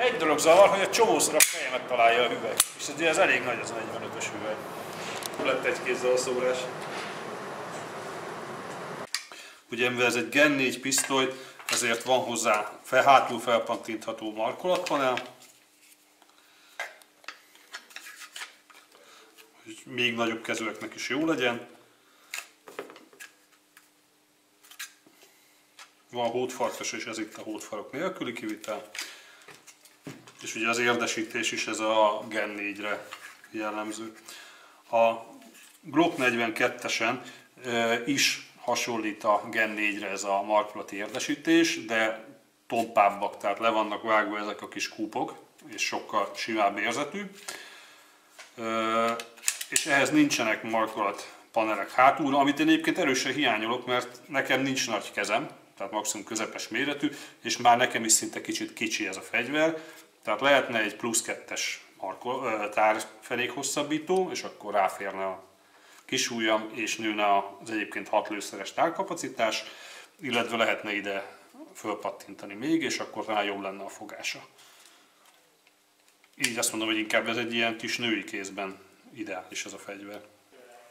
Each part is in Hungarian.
Egy dolog zavar, hogy egy csomószor a fejemet találja a hüvely. És ugye ez elég nagy az a 45-ös hüvely. Lett egy kézzel a szórás. Ugye mivel ez egy Gen 4 pisztoly, ezért van hozzá hátul felpattintható markolatpanel. Hogy még nagyobb kezűeknek is jó legyen. Van hódfarkas, és ez itt a hódfarok nélküli kivitel. És ugye az érdesítés is ez a Gen 4-re jellemző. A Glock 42-esen is hasonlít a Gen 4-re ez a markolati érdesítés, de tompábbak, tehát le vannak vágva ezek a kis kúpok, és sokkal simább érzetű. És ehhez nincsenek markolat panelek hátulra, amit én egyébként erősen hiányolok, mert nekem nincs nagy kezem, tehát maximum közepes méretű, és már nekem is szinte kicsit kicsi ez a fegyver, tehát lehetne egy plusz 2-es tárfenék hosszabbító, és akkor ráférne a kis ujjam, és nőne az egyébként 6 lőszeres tárkapacitás, illetve lehetne ide fölpattintani még, és akkor rá jobb lenne a fogása. Így azt mondom, hogy inkább ez egy ilyen kis női kézben ideális ez a fegyver.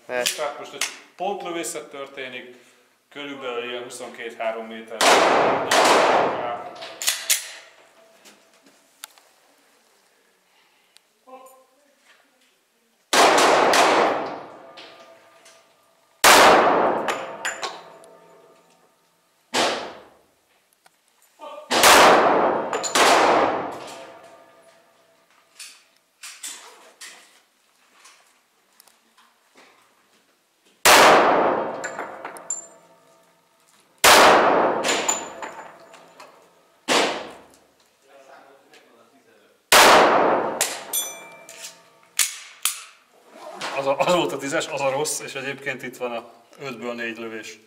Tehát most egy pontlövészet történik, körülbelül ilyen 22-3 méter. Az volt a 10-es, az a rossz, és egyébként itt van a 5-ből 4 lövés.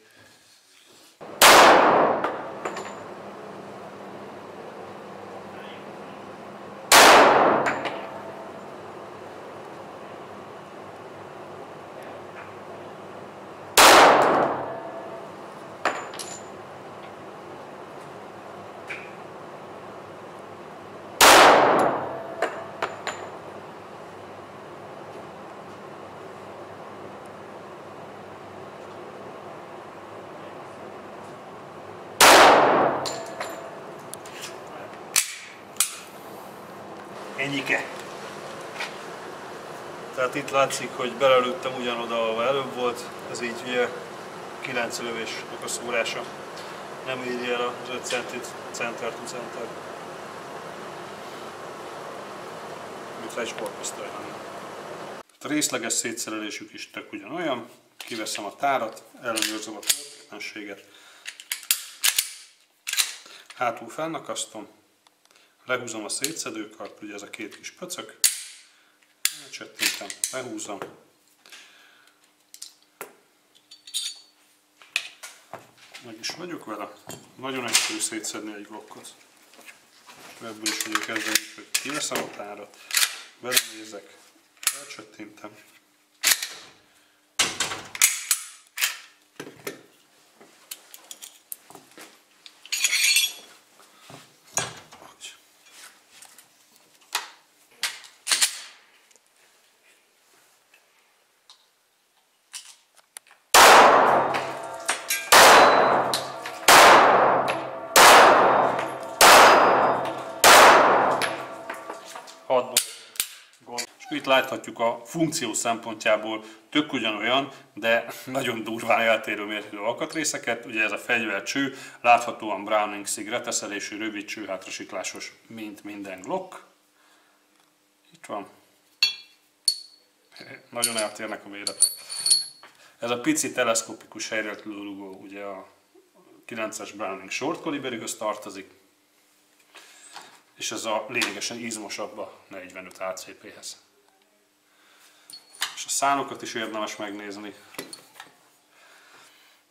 Ennyike. Tehát itt látszik, hogy belelőttem ugyanoda, ahol előbb volt, ez így ugye 9 lövésnek a szórása. Nem éri el az 5 centit center to center. Mintha egy sportpisztoly lenne. A részleges szétszerelésük is tök ugyanolyan. Kiveszem a tárat, ellenőrzöm a történetlenséget. Hátul felnakasztom. Lehúzom a szétszedőkart, ugye ez a két kis pöcök, elcsettintem, lehúzom, meg is vagyok vele, nagyon egyszerű szétszedni egy Glockot. Ebből is ugye kezdeni, hogy kiveszem a tárat, belenézek, elcsettintem. Itt láthatjuk a funkció szempontjából tök ugyanolyan, de nagyon durván eltérő mértékű alkatrészeket. Ugye ez a fegyvercső, láthatóan Browning SIG reteszelésű, rövid csőhátrasiklásos, mint minden Glock. Itt van. Nagyon eltérnek a méretek. Ez a pici teleszkopikus helyreállító ugye a 9-es Browning short kaliberűhöz tartozik, és ez a lényegesen izmosabb a 45 ACP-hez. És a szánokat is érdemes megnézni.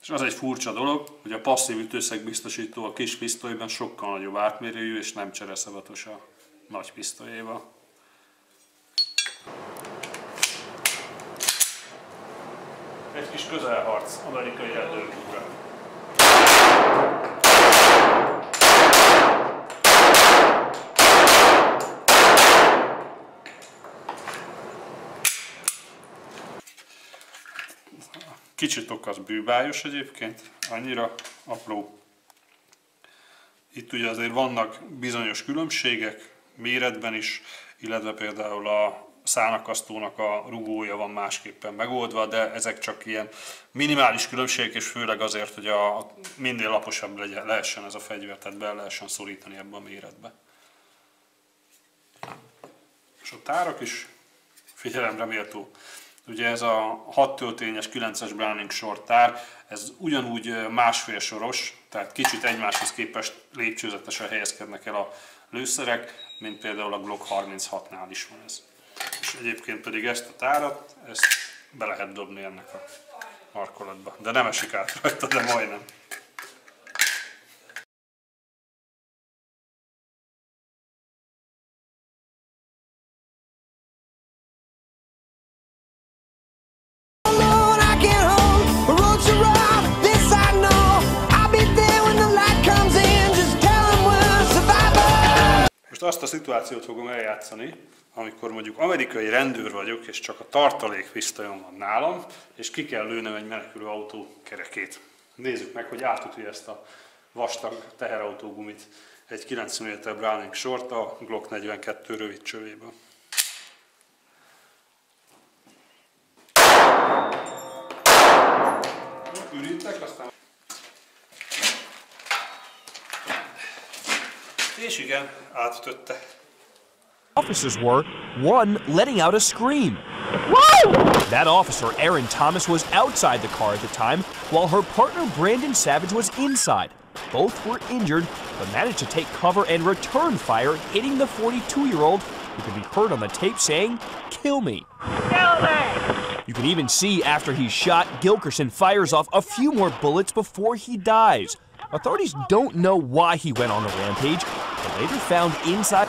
És az egy furcsa dolog, hogy a passzív ütőszegbiztosító a kis pisztolyban sokkal nagyobb átmérőjű és nem csereszavatos a nagy pisztolyéval. Egy kis közelharc, amerikai erdőkúra. kicsit okaz bűbájos egyébként, annyira apró. Itt ugye azért vannak bizonyos különbségek méretben is, illetve például a szálakasztónak a rugója van másképpen megoldva, de ezek csak ilyen minimális különbségek, és főleg azért, hogy minél laposabb lehessen ez a fegyver, tehát be lehessen szorítani ebbe a méretbe. És a tárak is figyelemre méltó. Ugye ez a 6 töltényes 9-es Browning sortár, ez ugyanúgy másfél soros, tehát kicsit egymáshoz képest lépcsőzetesen helyezkednek el a lőszerek, mint például a Glock 36-nál is van ez. És egyébként pedig ezt a tárat, ezt be lehet dobni ennek a markolatba. De nem esik át rajta, de majdnem. Most azt a szituációt fogom eljátszani, amikor mondjuk amerikai rendőr vagyok, és csak a tartalékpisztolyom van nálam, és ki kell lőnem egy menekülő autó kerekét. Nézzük meg, hogy átüti ezt a vastag teherautógumit egy 9 mm Browning sort a Glock 42 rövid csövéből. Ürítek, aztán... És igen, átütötte. Officers were, one letting out a scream. Woo! That officer, Aaron Thomas, was outside the car at the time, while her partner, Brandon Savage, was inside. Both were injured, but managed to take cover and return fire, hitting the 42-year-old, who could be heard on the tape saying, "Kill me." Kill me! You can even see after he's shot, Gilkerson fires off a few more bullets before he dies. Authorities don't know why he went on the rampage, but later found inside...